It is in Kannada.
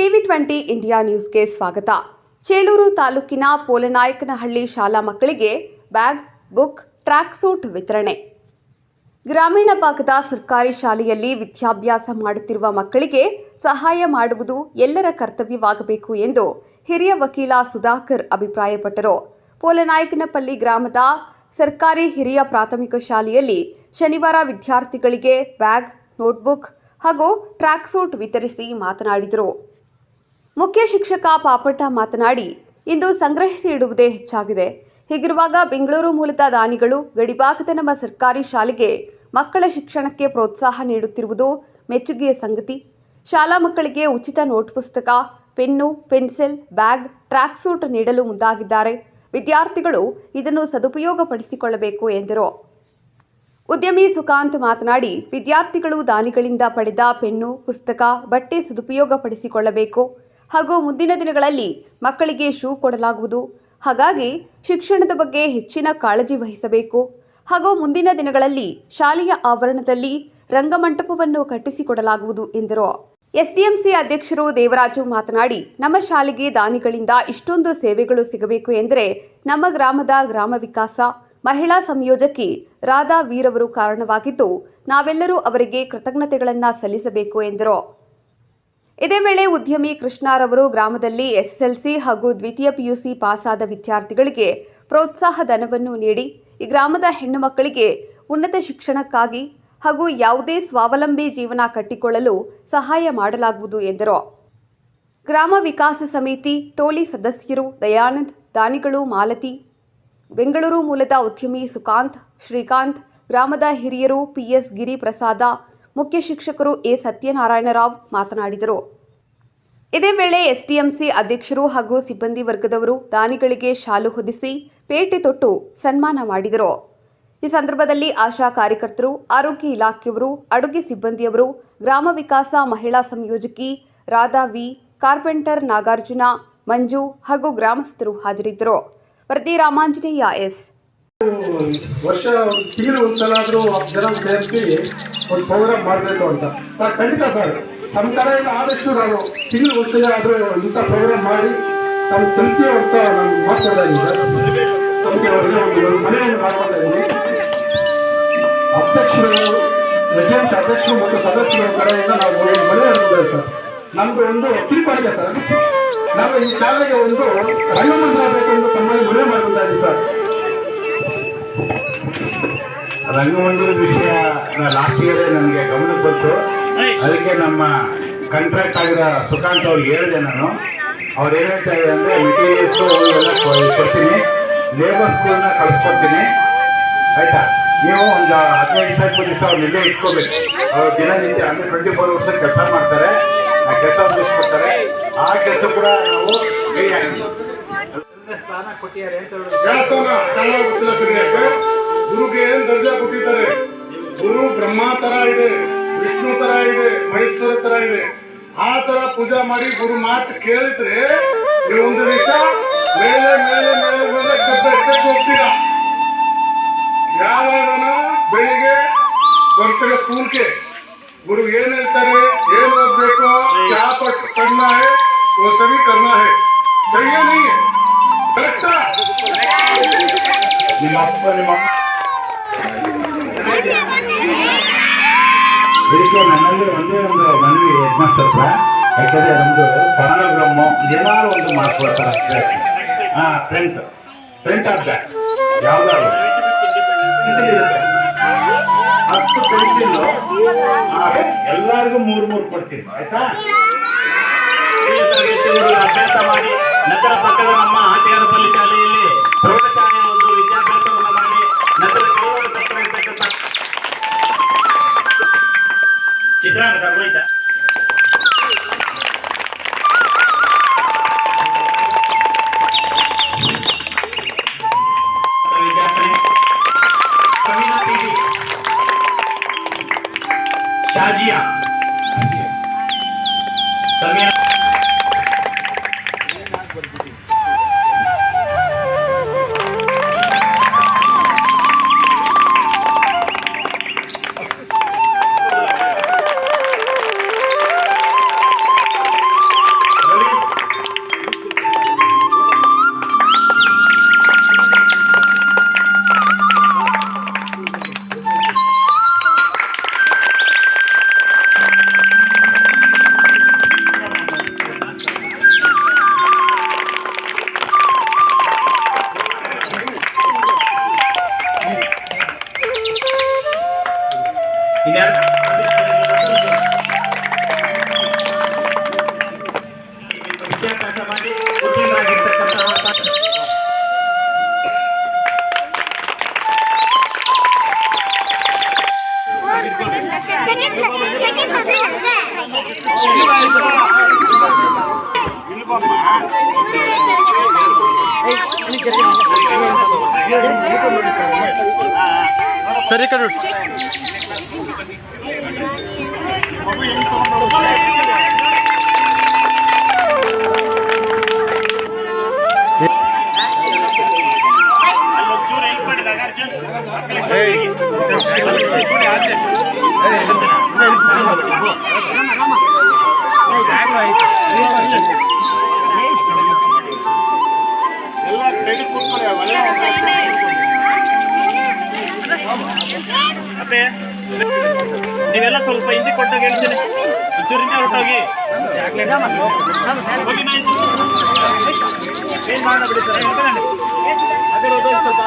TV20 ಇಂಡಿಯಾ ನ್ಯೂಸ್ಗೆ ಸ್ವಾಗತ. ಚೇಳೂರು ತಾಲೂಕಿನ ಪೋಲನಾಯಕನಹಳ್ಳಿ ಶಾಲಾ ಮಕ್ಕಳಿಗೆ ಬ್ಯಾಗ್, ಬುಕ್, ಟ್ರ್ಯಾಕ್ ಸೂಟ್ ವಿತರಣೆ. ಗ್ರಾಮೀಣ ಭಾಗದ ಸರ್ಕಾರಿ ಶಾಲೆಯಲ್ಲಿ ವಿದ್ಯಾಭ್ಯಾಸ ಮಾಡುತ್ತಿರುವ ಮಕ್ಕಳಿಗೆ ಸಹಾಯ ಮಾಡುವುದು ಎಲ್ಲರ ಕರ್ತವ್ಯವಾಗಬೇಕು ಎಂದು ಹಿರಿಯ ವಕೀಲ ಸುಧಾಕರ್ ಅಭಿಪ್ರಾಯಪಟ್ಟರು. ಪೋಲನಾಯಕನಪಲ್ಲಿ ಗ್ರಾಮದ ಸರ್ಕಾರಿ ಹಿರಿಯ ಪ್ರಾಥಮಿಕ ಶಾಲೆಯಲ್ಲಿ ಶನಿವಾರ ವಿದ್ಯಾರ್ಥಿಗಳಿಗೆ ಬ್ಯಾಗ್, ನೋಟ್ಬುಕ್ ಹಾಗೂ ಟ್ರ್ಯಾಕ್ ಸೂಟ್ ವಿತರಿಸಿ ಮಾತನಾಡಿದರು. ಮುಖ್ಯ ಶಿಕ್ಷಕ ಪಾಪಟ್ಟ ಮಾತನಾಡಿ, ಇಂದು ಸಂಗ್ರಹಿಸಿ ಇಡುವುದೇ ಹೆಚ್ಚಾಗಿದೆ. ಹೀಗಿರುವಾಗ ಬೆಂಗಳೂರು ಮೂಲದ ದಾನಿಗಳು ಗಡಿಭಾಗದ ನಮ್ಮ ಸರ್ಕಾರಿ ಶಾಲೆಗೆ ಮಕ್ಕಳ ಶಿಕ್ಷಣಕ್ಕೆ ಪ್ರೋತ್ಸಾಹ ನೀಡುತ್ತಿರುವುದು ಮೆಚ್ಚುಗೆಯ ಸಂಗತಿ. ಶಾಲಾ ಮಕ್ಕಳಿಗೆ ಉಚಿತ ನೋಟ್ ಪುಸ್ತಕ, pen, pencil, bag, tracksuit ನೀಡಲು ಮುಂದಾಗಿದ್ದಾರೆ. ವಿದ್ಯಾರ್ಥಿಗಳು ಇದನ್ನು ಸದುಪಯೋಗಪಡಿಸಿಕೊಳ್ಳಬೇಕು ಎಂದರು. ಉದ್ಯಮಿ ಸುಕಾಂತ್ ಮಾತನಾಡಿ, ವಿದ್ಯಾರ್ಥಿಗಳು ದಾನಿಗಳಿಂದ ಪಡೆದ ಪೆನ್ನು, ಪುಸ್ತಕ, ಬಟ್ಟೆ ಸದುಪಯೋಗಪಡಿಸಿಕೊಳ್ಳಬೇಕು ಹಾಗೂ ಮುಂದಿನ ದಿನಗಳಲ್ಲಿ ಮಕ್ಕಳಿಗೆ ಶೂ ಕೊಡಲಾಗುವುದು. ಹಾಗಾಗಿ ಶಿಕ್ಷಣದ ಬಗ್ಗೆ ಹೆಚ್ಚಿನ ಕಾಳಜಿ ವಹಿಸಬೇಕು ಹಾಗೂ ಮುಂದಿನ ದಿನಗಳಲ್ಲಿ ಶಾಲೆಯ ಆವರಣದಲ್ಲಿ ರಂಗಮಂಟಪವನ್ನು ಕಟ್ಟಿಸಿಕೊಡಲಾಗುವುದು ಎಂದರು. ಎಸ್ಡಿಎಂಸಿ ಅಧ್ಯಕ್ಷರು ದೇವರಾಜು ಮಾತನಾಡಿ, ನಮ್ಮ ಶಾಲೆಗೆ ದಾನಿಗಳಿಂದ ಇಷ್ಟೊಂದು ಸೇವೆಗಳು ಸಿಗಬೇಕು ಎಂದರೆ ನಮ್ಮ ಗ್ರಾಮದ ಗ್ರಾಮ ವಿಕಾಸ ಮಹಿಳಾ ಸಂಯೋಜಕಿ ರಾಧಾ ವೀರವರು ಕಾರಣವಾಗಿದ್ದು ನಾವೆಲ್ಲರೂ ಅವರಿಗೆ ಕೃತಜ್ಞತೆಗಳನ್ನು ಸಲ್ಲಿಸಬೇಕು ಎಂದರು. ಇದೇ ವೇಳೆ ಉದ್ಯಮಿ ಕೃಷ್ಣರವರು ಗ್ರಾಮದಲ್ಲಿ ಎಸ್ಎಸ್ಎಲ್ಸಿ ಹಾಗೂ ದ್ವಿತೀಯ ಪಿಯುಸಿ ಪಾಸಾದ ವಿದ್ಯಾರ್ಥಿಗಳಿಗೆ ಪ್ರೋತ್ಸಾಹ ಧನವನ್ನು ನೀಡಿ ಈ ಗ್ರಾಮದ ಹೆಣ್ಣು ಮಕ್ಕಳಿಗೆ ಉನ್ನತ ಶಿಕ್ಷಣಕ್ಕಾಗಿ ಹಾಗೂ ಯಾವುದೇ ಸ್ವಾವಲಂಬಿ ಜೀವನ ಕಟ್ಟಿಕೊಳ್ಳಲು ಸಹಾಯ ಮಾಡಲಾಗುವುದು ಎಂದರು. ಗ್ರಾಮ ವಿಕಾಸ ಸಮಿತಿ ಟೋಲಿ ಸದಸ್ಯರು ದಯಾನಂದ್, ದಾನಿಗಳು ಮಾಲತಿ, ಬೆಂಗಳೂರು ಮೂಲದ ಉದ್ಯಮಿ ಸುಕಾಂತ್, ಶ್ರೀಕಾಂತ್, ಗ್ರಾಮದ ಹಿರಿಯರು ಪಿಎಸ್ ಗಿರಿಪ್ರಸಾದ, ಮುಖ್ಯ ಶಿಕ್ಷಕರು ಎ ಸತ್ಯನಾರಾಯಣರಾವ್ ಮಾತನಾಡಿದರು. ಇದೇ ವೇಳೆ ಎಸ್ಡಿಎಂಸಿ ಅಧ್ಯಕ್ಷರು ಹಾಗೂ ಸಿಬ್ಬಂದಿ ವರ್ಗದವರು ದಾನಿಗಳಿಗೆ ಶಾಲು ಹೊದಿಸಿ ಪೇಟೆ ತೊಟ್ಟು ಸನ್ಮಾನ ಮಾಡಿದರು. ಈ ಸಂದರ್ಭದಲ್ಲಿ ಆಶಾ ಕಾರ್ಯಕರ್ತರು, ಆರೋಗ್ಯ ಇಲಾಖೆಯವರು, ಅಡುಗೆ ಸಿಬ್ಬಂದಿಯವರು, ಗ್ರಾಮ ವಿಕಾಸ ಮಹಿಳಾ ಸಂಯೋಜಕಿ ರಾಧಾ ವಿ, ಕಾರ್ಪೆಂಟರ್ ನಾಗಾರ್ಜುನ, ಮಂಜು ಹಾಗೂ ಗ್ರಾಮಸ್ಥರು ಹಾಜರಿದ್ದರು. ವರದಿ ರಾಮಾಂಜನೇಯ ಎಸ್. ವರ್ಷ ತಿಂಗಳು ಒಂದ್ಸಲ ಆದರೂ ಜನ ಸೇರಿಸಿ ಒಂದು ಪ್ರೋಗ್ರಾಮ್ ಮಾಡಬೇಕು ಅಂತ ಸರ್. ಖಂಡಿತ ಸರ್, ನಮ್ಮ ಕಡೆಯಿಂದ ಆದಷ್ಟು ನಾವು ತಿಂಗಳು ಒಂದ್ಸಲ ಆದರೂ ಇಂಥ ಪ್ರೋಗ್ರಾಮ್ ಮಾಡಿ ನಮ್ಮ ತಲುಪ್ತೀವಿ ಅಂತ ನಾನು ಮಾತಾಡ್ತಾ ಇದ್ದೀನಿ ಸರ್. ಸಂಖ್ಯೆಯವರಿಗೆ ಒಂದು ಮನೆಯನ್ನು ಮಾಡ್ಕೊತಾ ಇದ್ದೀನಿ. ಅಧ್ಯಕ್ಷರು ಮತ್ತು ಸದಸ್ಯರ ಕಡೆಯಿಂದ ನಾವು ಒಂದು ಮನೆ ಇರ್ತೇವೆ ಸರ್. ನಮ್ದು ಒಂದು ತೀರ್ಮಾನಿಕೆ ಸರ್, ನಾವು ಈ ಶಾಲೆಗೆ ಒಂದು ರಂಗಮಂದಿರ ಬೇಕೆಂದು ತಮ್ಮಲ್ಲಿ ಮನೆ ಮಾಡ್ಕೊತಾ ಇದ್ದೀವಿ ಸರ್. ರಂಗಮಂದಿರ ವಿಷಯ ಲಾಸ್ಟ್ ಇಯರ್ ನನಗೆ ಗಮನಕ್ಕೆ ಬಂತು. ಅದಕ್ಕೆ ನಮ್ಮ ಕಾಂಟ್ರಾಕ್ಟ್ ಆಗಿರೋ ಸುಕಾಂತ್ ಅವ್ರಿಗೆ ಹೇಳಿದೆ ನಾನು. ಅವ್ರು ಏನು ಹೇಳ್ತಾ ಇದ್ದಾರೆ ಅಂದರೆ ಮೆಟೀರಿಯಲ್ಸು ಎಲ್ಲ ಕೊಡ್ತೀನಿ, ಲೇಬರ್ ಸ್ಕೂಲ್ನ ಕಳಿಸ್ಕೊಡ್ತೀನಿ, ಆಯಿತಾ? ನೀವು ಒಂದು 15-20 ದಿವಸ ಅವ್ರು ಇಲ್ಲೇ ಇಟ್ಕೋಬೇಕು. ಅವ್ರು ದಿನನಿತ್ಯ ಅಂದರೆ 24 ಅವರ್ಸ್ ಕೆಲಸ ಮಾಡ್ತಾರೆ, ಆ ಕೆಲಸ ಮುಗಿಸ್ಕೊಡ್ತಾರೆ. ಆ ಕೆಲಸ ಕೂಡ ನಾವು ಕೈ ಹಾಕಿ ಸ್ಥಾನ ಕೊಟ್ಟಿದ್ದಾರೆ ಅಂತ ಗುರುಗೆ ಏನ್ ದರ್ಜಾ ಕೊಟ್ಟಿದ್ದಾರೆ. ಗುರು ಬ್ರಹ್ಮ ತರ ಇದೆ, ವಿಷ್ಣು ತರ ಇದೆ, ಮಹೇಶ್ವರ ತರ ಇದೆ. ಆ ತರ ಪೂಜಾ ಮಾಡಿ ಗುರು ಮಾತು ಕೇಳಿದ್ರೆ ನೀವು ಒಂದು ದಿವಸ ಮೇಲೆ ಮೇಲೆ ಮೇಲೆ ಮೇಲೆ ಹೋಗ್ತೀರಾ. ಯಾವಾಗ ಬೆಳಿಗ್ಗೆ ಬರ್ತೀರ ಸ್ಕೂಲ್ಗೆ, ಗುರು ಏನ್ ಹೇಳ್ತಾರೆ, ಏನ್ ಓದ್ಬೇಕು, ಕ್ಯಾ ಪढ़ना है वो सभी करना है. ಸರಿಯೇ नहीं है? ಕರೆಕ್ಟಾ? ನಿಮ್ಮ ನನ್ನಲ್ಲಿ ಒಂದೇ ಒಂದು ಮನವಿ ಹೆಡ್ಮಾಸ್ಟರ್ ಹತ್ರ. ಯಾಕಂದರೆ ನಮ್ಮದು ಪರಾಣಗ್ರಾಮ ಏನಾದ್ರು ಒಂದು ಮಾಡ್ಕೊಳ್ತಾರೆ ಅಷ್ಟೇ. ಫ್ರಂಟ್ ಆಫ್ ಬ್ಯಾಕ್ ಯಾವ್ದಾದ್ರು 10 ಪೆನ್ಸಿಲ್ಲು ಎಲ್ಲರಿಗೂ 3 ಕೊಡ್ತೀನಿ, ಆಯ್ತಾ? ಅಭ್ಯಾಸ ಮಾಡಿ ನಂತರ ಪಕ್ಕದ ನಮ್ಮ ಆಚೆಯರಪಲ್ಲಿ ಶಾಲೆಯಲ್ಲಿ ಪ್ರೌಢಶಾಲೆಯ ಒಂದು ವಿದ್ಯಾಭ್ಯಾಸವನ್ನು ಮಾಡಿ ನಂತರ ಇರ್ತಕ್ಕಂಥ ಚಿತ್ರಾಂಗದ ರೋಹಿತ ವಿದ್ಯಾರ್ಥಿ ಶಾಜಿಯಾ ಸಮೀನಾ ಸರಿ ಕಡೆ ಅಪ್ಪೆ ನೀವೆಲ್ಲ ಸ್ವಲ್ಪ ಹಿಂದೆ ಕೊಟ್ಟಾಗ ಹೇಳ್ತೀನಿ ಚೂರಿಂದ ಹೊರಟೋಗಿ ಏನ್ ಮಾಡೋಣ ಬಿಡಿ ಸರ್ ಅದೇ ಸ್ವಲ್ಪ